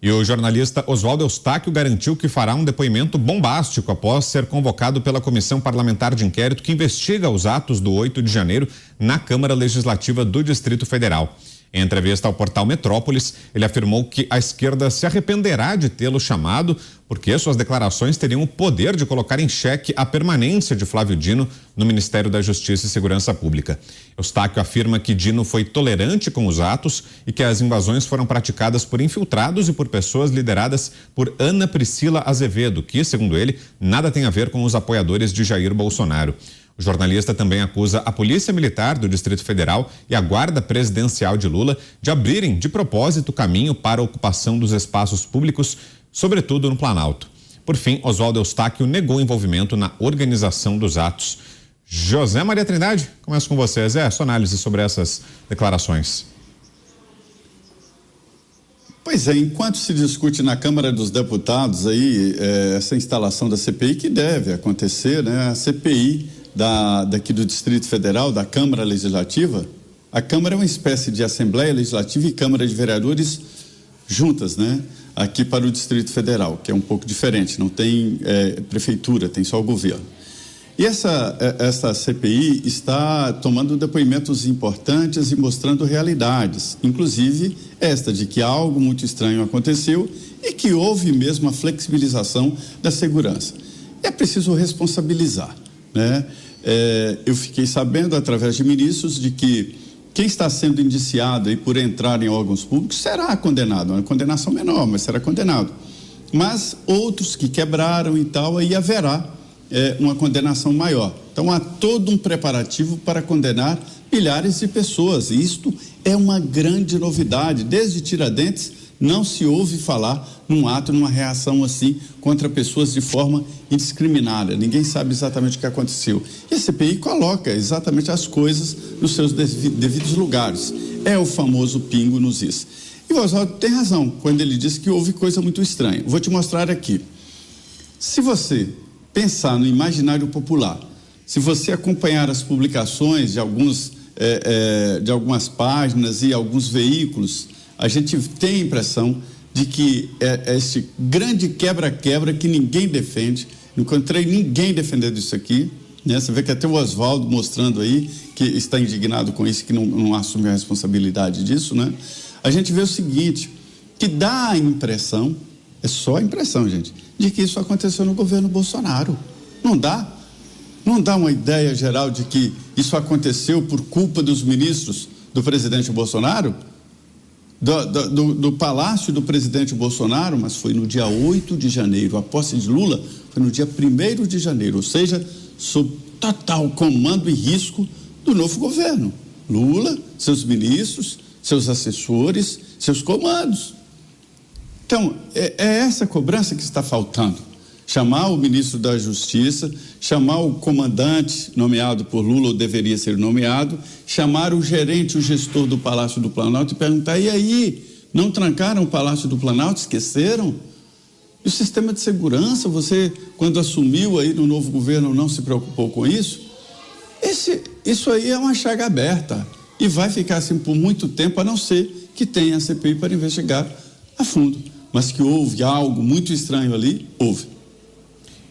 E o jornalista Oswaldo Eustáquio garantiu que fará um depoimento bombástico após ser convocado pela Comissão Parlamentar de Inquérito que investiga os atos do 8 de janeiro na Câmara Legislativa do Distrito Federal. Em entrevista ao portal Metrópolis, ele afirmou que a esquerda se arrependerá de tê-lo chamado porque suas declarações teriam o poder de colocar em xeque a permanência de Flávio Dino no Ministério da Justiça e Segurança Pública. Eustáquio afirma que Dino foi tolerante com os atos e que as invasões foram praticadas por infiltrados e por pessoas lideradas por Ana Priscila Azevedo, que, segundo ele, nada tem a ver com os apoiadores de Jair Bolsonaro. O jornalista também acusa a Polícia Militar do Distrito Federal e a Guarda Presidencial de Lula de abrirem de propósito caminho para a ocupação dos espaços públicos, sobretudo no Planalto. Por fim, Oswaldo Eustáquio negou envolvimento na organização dos atos. José Maria Trindade, começo com você. Zé, sua análise sobre essas declarações. Pois é, enquanto se discute na Câmara dos Deputados aí essa instalação da CPI, que deve acontecer, né? A CPI daqui do Distrito Federal, da Câmara Legislativa, a Câmara é uma espécie de Assembleia Legislativa e Câmara de Vereadores juntas, né? Aqui para o Distrito Federal, que é um pouco diferente, não tem prefeitura, tem só o governo. E essa CPI está tomando depoimentos importantes e mostrando realidades, inclusive esta de que algo muito estranho aconteceu e que houve mesmo a flexibilização da segurança. É preciso responsabilizar, né? Eu fiquei sabendo através de ministros de que quem está sendo indiciado aí por entrar em órgãos públicos será condenado, uma condenação menor, mas será condenado. Mas outros que quebraram e tal, aí haverá uma condenação maior. Então há todo um preparativo para condenar milhares de pessoas. E isto é uma grande novidade. Desde Tiradentes não se ouve falar num ato, numa reação assim contra pessoas de forma indiscriminada. Ninguém sabe exatamente o que aconteceu. E a CPI coloca exatamente as coisas nos seus devidos lugares. É o famoso pingo nos is. E o Oswaldo tem razão quando ele diz que houve coisa muito estranha. Vou te mostrar aqui. Se você pensar no imaginário popular, se você acompanhar as publicações de algumas páginas e alguns veículos, a gente tem a impressão de que é esse grande quebra-quebra que ninguém defende. Não encontrei ninguém defendendo isso aqui, né? Você vê que até o Oswaldo mostrando aí que está indignado com isso, que não assume a responsabilidade disso, né? A gente vê o seguinte, que dá a impressão, é só a impressão, gente, de que isso aconteceu no governo Bolsonaro. Não dá uma ideia geral de que isso aconteceu por culpa dos ministros do presidente Bolsonaro? Do palácio do presidente Bolsonaro, mas foi no dia 8 de janeiro. A posse de Lula foi no dia 1º de janeiro, ou seja, sob total comando e risco do novo governo. Lula, seus ministros, seus assessores, seus comandos. Então, é essa cobrança que está faltando. Chamar o ministro da Justiça, chamar o comandante nomeado por Lula, ou deveria ser nomeado, chamar o gerente, o gestor do Palácio do Planalto e perguntar, e aí, não trancaram o Palácio do Planalto, esqueceram? E o sistema de segurança, você, quando assumiu aí no novo governo, não se preocupou com isso? Isso aí é uma chaga aberta e vai ficar assim por muito tempo, a não ser que tenha a CPI para investigar a fundo. Mas que houve algo muito estranho ali, houve.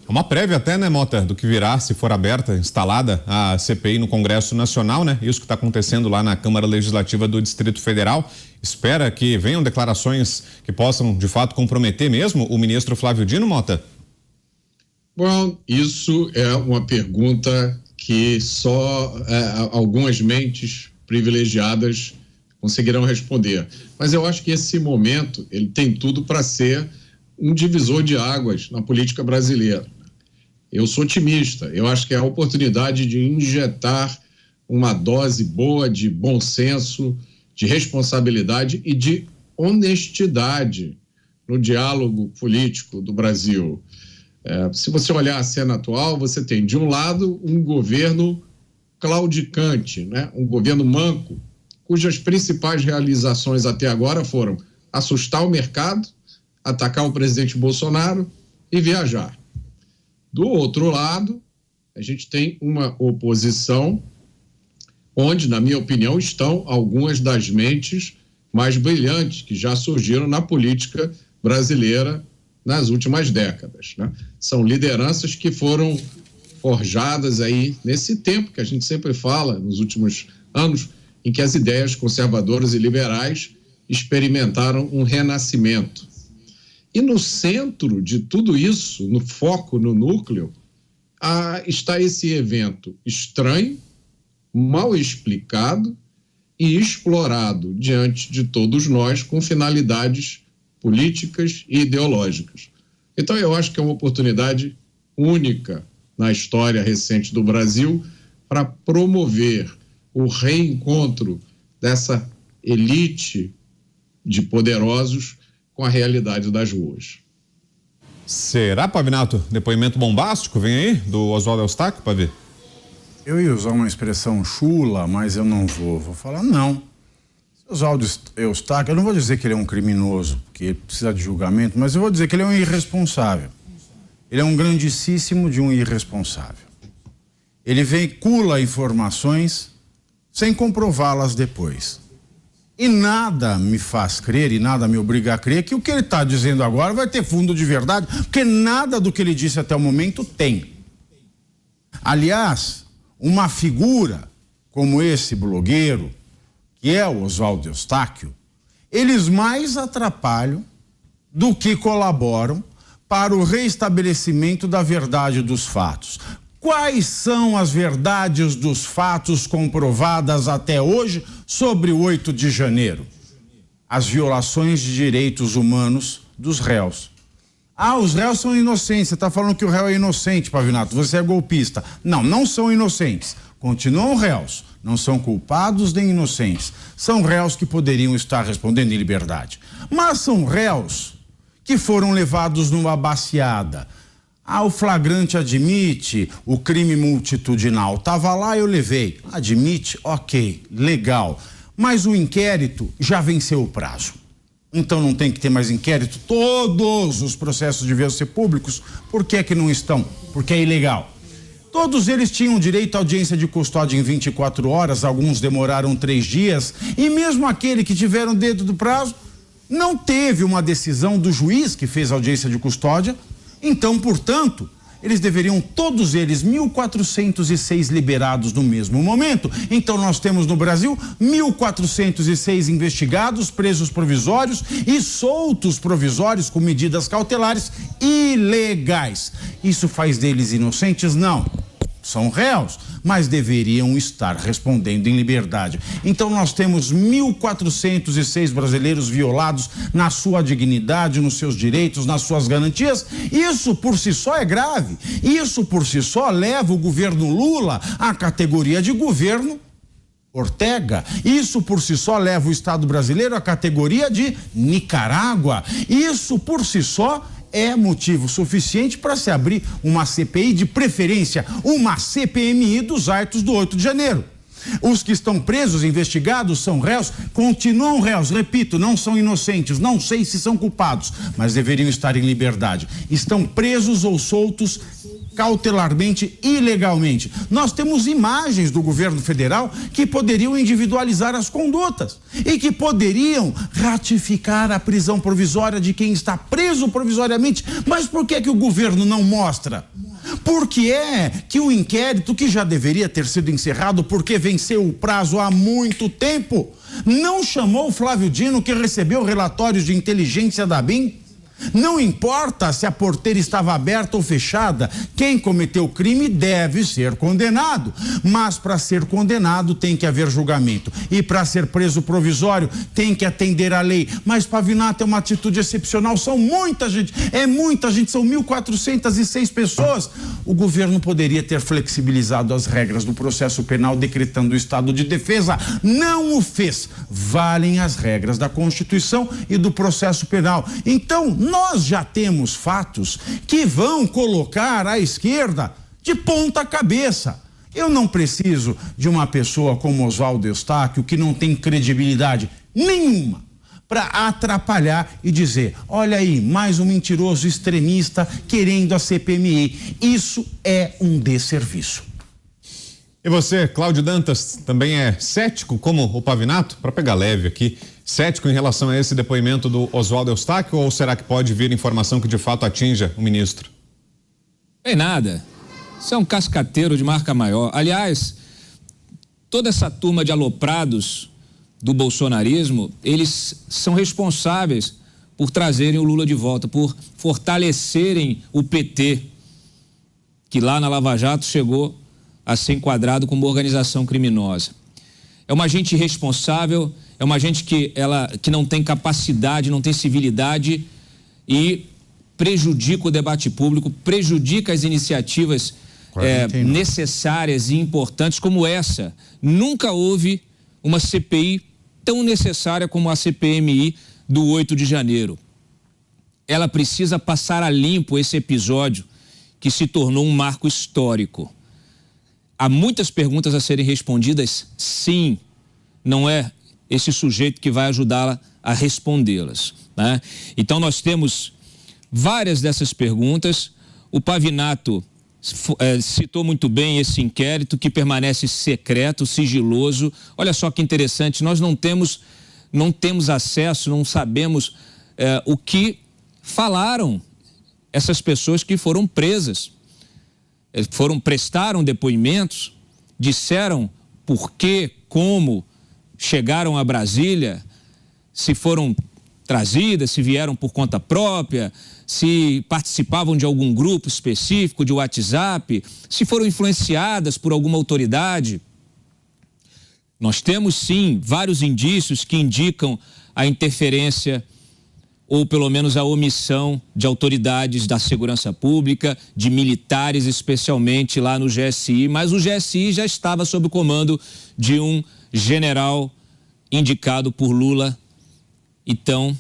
É uma prévia até, né, Mota, do que virá se for aberta, instalada a CPI no Congresso Nacional, né? Isso que está acontecendo lá na Câmara Legislativa do Distrito Federal. Espera que venham declarações que possam, de fato, comprometer mesmo o ministro Flávio Dino, Mota? Bom, isso é uma pergunta que só algumas mentes privilegiadas conseguirão responder. Mas eu acho que esse momento, ele tem tudo para ser um divisor de águas na política brasileira. Eu sou otimista, eu acho que é a oportunidade de injetar uma dose boa de bom senso, de responsabilidade e de honestidade no diálogo político do Brasil. Se você olhar a cena atual, você tem, de um lado, um governo claudicante, né? Um governo manco, cujas principais realizações até agora foram assustar o mercado, atacar o presidente Bolsonaro e viajar. Do outro lado, a gente tem uma oposição onde, na minha opinião, estão algumas das mentes mais brilhantes que já surgiram na política brasileira nas últimas décadas, né? São lideranças que foram forjadas aí nesse tempo que a gente sempre fala, nos últimos anos, em que as ideias conservadoras e liberais experimentaram um renascimento. E no centro de tudo isso, no foco, no núcleo, está esse evento estranho, mal explicado e explorado diante de todos nós com finalidades políticas e ideológicas. Então, eu acho que é uma oportunidade única na história recente do Brasil para promover o reencontro dessa elite de poderosos com a realidade das ruas. Será, Pavinato? Depoimento bombástico vem aí do Oswaldo Eustáquio, Pavi? Eu ia usar uma expressão chula, mas eu não vou. Vou falar não. Oswaldo Eustáquio, eu não vou dizer que ele é um criminoso, porque ele precisa de julgamento, mas eu vou dizer que ele é um irresponsável. Ele é um grandíssimo de um irresponsável. Ele veicula informações sem comprová-las depois. E nada me faz crer e nada me obriga a crer que o que ele está dizendo agora vai ter fundo de verdade, porque nada do que ele disse até o momento tem. Aliás, uma figura como esse blogueiro, que é o Oswaldo Eustáquio, eles mais atrapalham do que colaboram para o reestabelecimento da verdade dos fatos. Quais são as verdades dos fatos comprovadas até hoje sobre o 8 de janeiro? As violações de direitos humanos dos réus. Os réus são inocentes. Você está falando que o réu é inocente, Pavinato. Você é golpista. Não, não são inocentes. Continuam réus. Não são culpados nem inocentes. São réus que poderiam estar respondendo em liberdade. Mas são réus que foram levados numa baciada. O flagrante admite o crime multitudinal. Estava lá, eu levei. Admite, ok, legal. Mas o inquérito já venceu o prazo. Então não tem que ter mais inquérito. Todos os processos deviam ser públicos. Por que é que não estão? Porque é ilegal. Todos eles tinham direito à audiência de custódia em 24 horas, alguns demoraram 3 dias, e mesmo aquele que tiveram dentro do prazo, não teve uma decisão do juiz que fez a audiência de custódia. Então, portanto, eles deveriam, todos eles, 1.406 liberados no mesmo momento. Então, nós temos no Brasil 1.406 investigados, presos provisórios e soltos provisórios com medidas cautelares ilegais. Isso faz deles inocentes? Não. São réus, mas deveriam estar respondendo em liberdade. Então nós temos 1.406 brasileiros violados na sua dignidade, nos seus direitos, nas suas garantias. Isso por si só é grave. Isso por si só leva o governo Lula à categoria de governo Ortega. Isso por si só leva o Estado brasileiro à categoria de Nicarágua. Isso por si só é motivo suficiente para se abrir uma CPI, de preferência, uma CPMI dos atos do 8 de janeiro. Os que estão presos, investigados, são réus, continuam réus, repito, não são inocentes, não sei se são culpados, mas deveriam estar em liberdade. Estão presos ou soltos cautelarmente, ilegalmente. Nós temos imagens do governo federal que poderiam individualizar as condutas e que poderiam ratificar a prisão provisória de quem está preso provisoriamente. Mas por que o governo não mostra? Porque é que o inquérito, que já deveria ter sido encerrado porque venceu o prazo há muito tempo, não chamou o Flávio Dino, que recebeu relatórios de inteligência da BIM? Não importa se a porteira estava aberta ou fechada, quem cometeu o crime deve ser condenado. Mas para ser condenado tem que haver julgamento. E para ser preso provisório tem que atender à lei. Mas, Pavinato, é uma atitude excepcional. São muita gente, são 1.406 pessoas. O governo poderia ter flexibilizado as regras do processo penal, decretando o estado de defesa. Não o fez. Valem as regras da Constituição e do processo penal. Então, nós já temos fatos que vão colocar a esquerda de ponta cabeça. Eu não preciso de uma pessoa como Oswaldo Eustáquio, que não tem credibilidade nenhuma, para atrapalhar e dizer: olha aí, mais um mentiroso extremista querendo a CPMI. Isso é um desserviço. E você, Cláudio Dantas, também é cético como o Pavinato? Para pegar leve aqui, cético em relação a esse depoimento do Oswaldo Eustáquio, ou será que pode vir informação que de fato atinja o ministro? Bem, nada. Isso é um cascateiro de marca maior. Aliás, toda essa turma de aloprados do bolsonarismo, eles são responsáveis por trazerem o Lula de volta, por fortalecerem o PT, que lá na Lava Jato chegou a ser enquadrado como organização criminosa. É uma gente irresponsável, é uma gente que não tem capacidade, não tem civilidade e prejudica o debate público, prejudica as iniciativas necessárias e importantes como essa. Nunca houve uma CPI tão necessária como a CPMI do 8 de janeiro. Ela precisa passar a limpo esse episódio que se tornou um marco histórico. Há muitas perguntas a serem respondidas, sim. Não é esse sujeito que vai ajudá-la a respondê-las, né? Então nós temos várias dessas perguntas. O Pavinato citou muito bem esse inquérito que permanece secreto, sigiloso. Olha só que interessante, nós não temos acesso, não sabemos o que falaram essas pessoas que foram presas. Prestaram depoimentos, disseram por quê, como chegaram a Brasília, se foram trazidas, se vieram por conta própria, se participavam de algum grupo específico de WhatsApp, se foram influenciadas por alguma autoridade. Nós temos, sim, vários indícios que indicam a interferência ou pelo menos a omissão de autoridades da segurança pública, de militares, especialmente lá no GSI, mas o GSI já estava sob o comando de um general indicado por Lula. Então,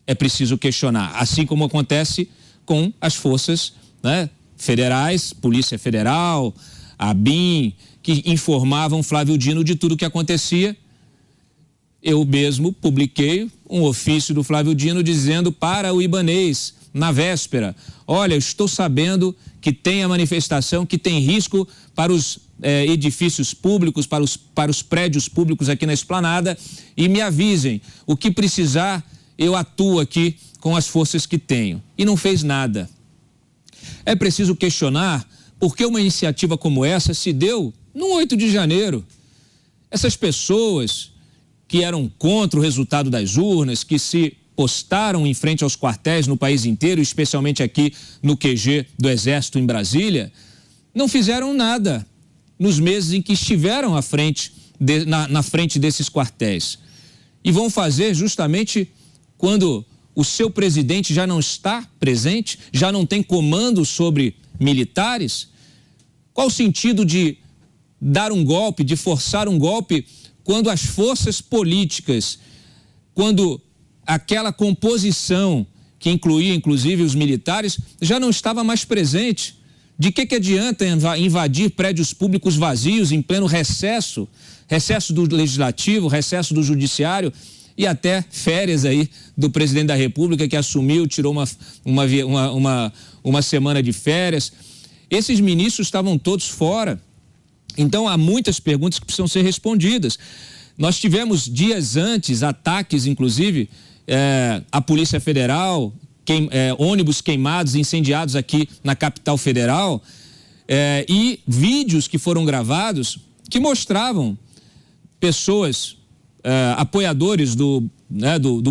é preciso questionar, assim como acontece com as forças, né, federais, Polícia Federal, a ABIN, que informavam Flávio Dino de tudo o que acontecia. Eu mesmo publiquei um ofício do Flávio Dino dizendo para o Ibanez, na véspera, olha, eu estou sabendo que tem a manifestação, que tem risco para os edifícios públicos, para os prédios públicos aqui na Esplanada, e me avisem, o que precisar, eu atuo aqui com as forças que tenho. E não fez nada. É preciso questionar por que uma iniciativa como essa se deu no 8 de janeiro. Essas pessoas que eram contra o resultado das urnas, que se postaram em frente aos quartéis no país inteiro, especialmente aqui no QG do Exército em Brasília, não fizeram nada nos meses em que estiveram na frente desses quartéis. E vão fazer justamente quando o seu presidente já não está presente, já não tem comando sobre militares. Qual o sentido de dar um golpe, de forçar um golpe, quando as forças políticas, quando aquela composição que incluía inclusive os militares, já não estava mais presente? De que adianta invadir prédios públicos vazios em pleno recesso do Legislativo, recesso do Judiciário e até férias aí do presidente da República que assumiu, tirou uma semana de férias. Esses ministros estavam todos fora. Então, há muitas perguntas que precisam ser respondidas. Nós tivemos dias antes ataques, inclusive, à Polícia Federal, ônibus queimados, incendiados aqui na capital federal, e vídeos que foram gravados que mostravam pessoas, apoiadores do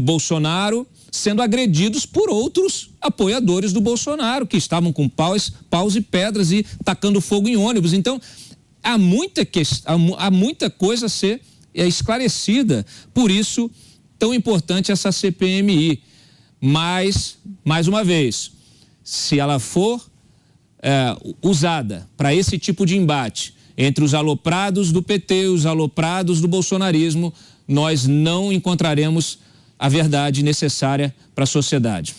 Bolsonaro, sendo agredidos por outros apoiadores do Bolsonaro, que estavam com paus e pedras e tacando fogo em ônibus. Então, há muita coisa a ser esclarecida. Por isso, tão importante essa CPMI. Mas, mais uma vez, se ela for usada para esse tipo de embate entre os aloprados do PT e os aloprados do bolsonarismo, nós não encontraremos a verdade necessária para a sociedade.